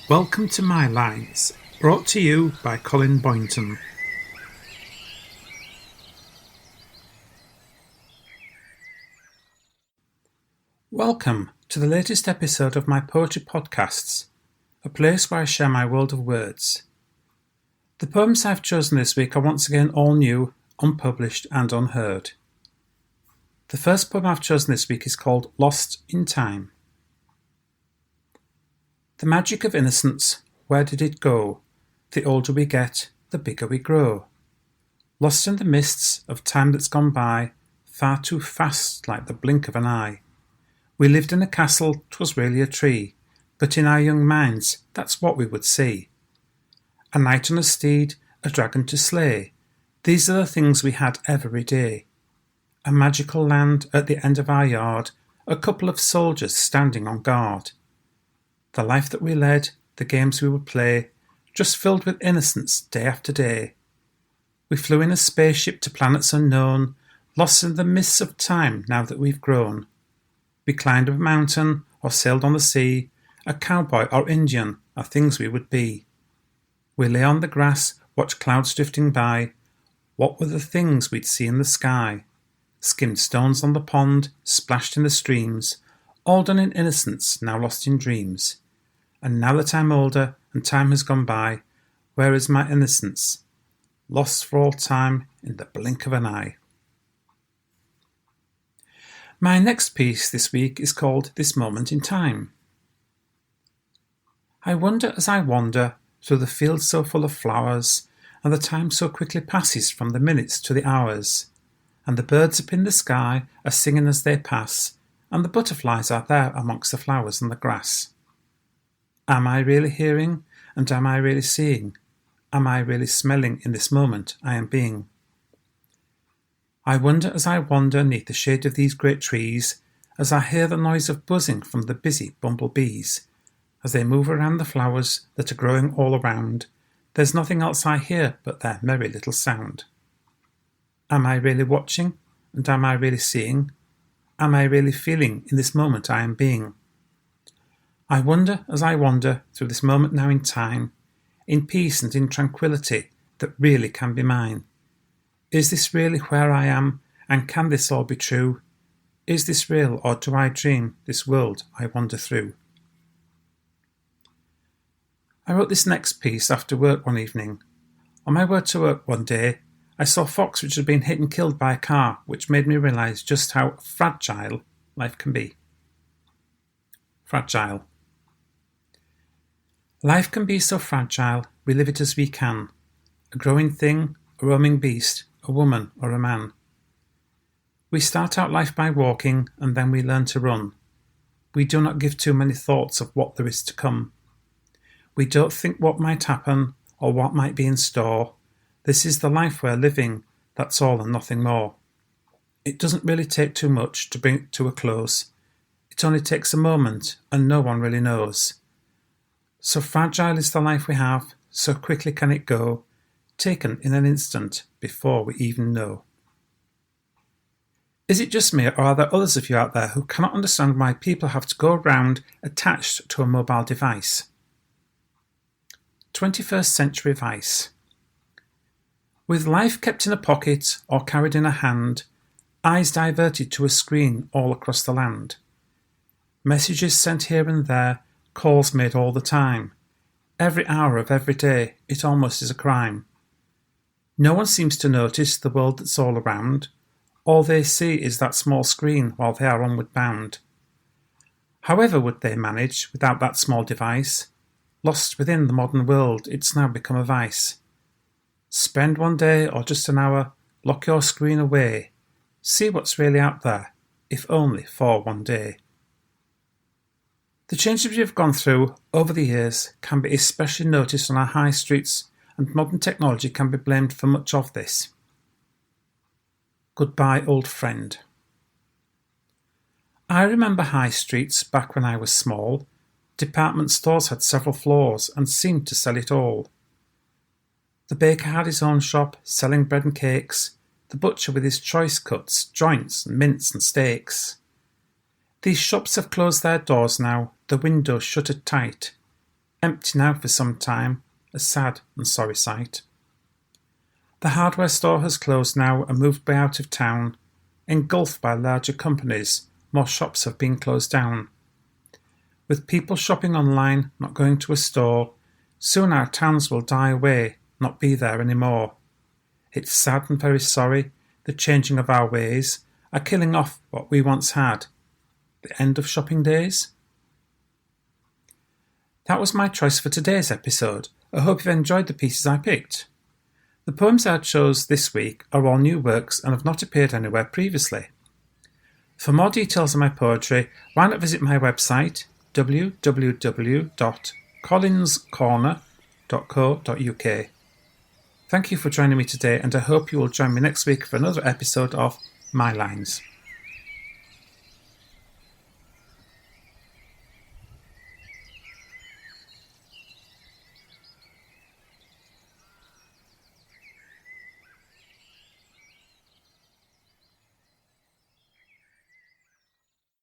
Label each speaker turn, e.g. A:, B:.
A: Welcome to My Lines, brought to you by Colin Boynton. Welcome to the latest episode of my poetry podcasts, a place where I share my world of words. The poems I've chosen this week are once again all new, unpublished and unheard. The first poem I've chosen this week is called Lost in Time. The magic of innocence, where did it go? The older we get, the bigger we grow. Lost in the mists of time that's gone by, far too fast like the blink of an eye. We lived in a castle, 'twas really a tree, but in our young minds that's what we would see. A knight on a steed, a dragon to slay, these are the things we had every day. A magical land at the end of our yard, a couple of soldiers standing on guard. The life that we led, the games we would play, just filled with innocence day after day. We flew in a spaceship to planets unknown, lost in the mists of time now that we've grown. We climbed a mountain or sailed on the sea, a cowboy or Indian are things we would be. We lay on the grass, watched clouds drifting by. What were the things we'd see in the sky? Skimmed stones on the pond, splashed in the streams, all done in innocence, now lost in dreams. And now that I'm older and time has gone by, where is my innocence? Lost for all time in the blink of an eye. My next piece this week is called This Moment in Time. I wonder as I wander through the fields so full of flowers, and the time so quickly passes from the minutes to the hours, and the birds up in the sky are singing as they pass, and the butterflies are there amongst the flowers and the grass. Am I really hearing, and am I really seeing? Am I really smelling in this moment I am being? I wonder as I wander neath the shade of these great trees, as I hear the noise of buzzing from the busy bumblebees. As they move around the flowers that are growing all around, there's nothing else I hear but their merry little sound. Am I really watching, and am I really seeing? Am I really feeling in this moment I am being? I wonder as I wander through this moment now in time, in peace and in tranquility that really can be mine. Is this really where I am, and can this all be true? Is this real, or do I dream this world I wander through? I wrote this next piece after work one evening. On my way to work one day, I saw a fox which had been hit and killed by a car, which made me realise just how fragile life can be. Fragile. Life can be so fragile, we live it as we can. A growing thing, a roaming beast, a woman or a man. We start out life by walking, and then we learn to run. We do not give too many thoughts of what there is to come. We don't think what might happen, or what might be in store. This is the life we're living, that's all and nothing more. It doesn't really take too much to bring it to a close. It only takes a moment, and no one really knows. So fragile is the life we have, so quickly can it go, taken in an instant before we even know. Is it just me, or are there others of you out there who cannot understand why people have to go around attached to a mobile device? 21st century vice. With life kept in a pocket or carried in a hand, eyes diverted to a screen all across the land. Messages sent here and there, calls made all the time. Every hour of every day, it almost is a crime. No one seems to notice the world that's all around. All they see is that small screen while they are onward bound. However would they manage without that small device? Lost within the modern world, it's now become a vice. Spend one day or just an hour, lock your screen away. See what's really out there, if only for one day. The changes we have gone through over the years can be especially noticed on our high streets, and modern technology can be blamed for much of this. Goodbye, old friend. I remember high streets back when I was small. Department stores had several floors and seemed to sell it all. The baker had his own shop, selling bread and cakes, the butcher with his choice cuts, joints, mince and steaks. These shops have closed their doors now, the windows shuttered tight. empty now for some time, a sad and sorry sight. The hardware store has closed now and moved by out of town. Engulfed by larger companies, more shops have been closed down. With people shopping online, not going to a store, soon our towns will die away, not be there anymore. It's sad and very sorry, the changing of our ways are killing off what we once had. The end of shopping days? That was my choice for today's episode. I hope you've enjoyed the pieces I picked. The poems I chose this week are all new works and have not appeared anywhere previously. For more details on my poetry, why not visit my website www.collinscorner.co.uk. Thank you for joining me today, and I hope you will join me next week for another episode of My Lines.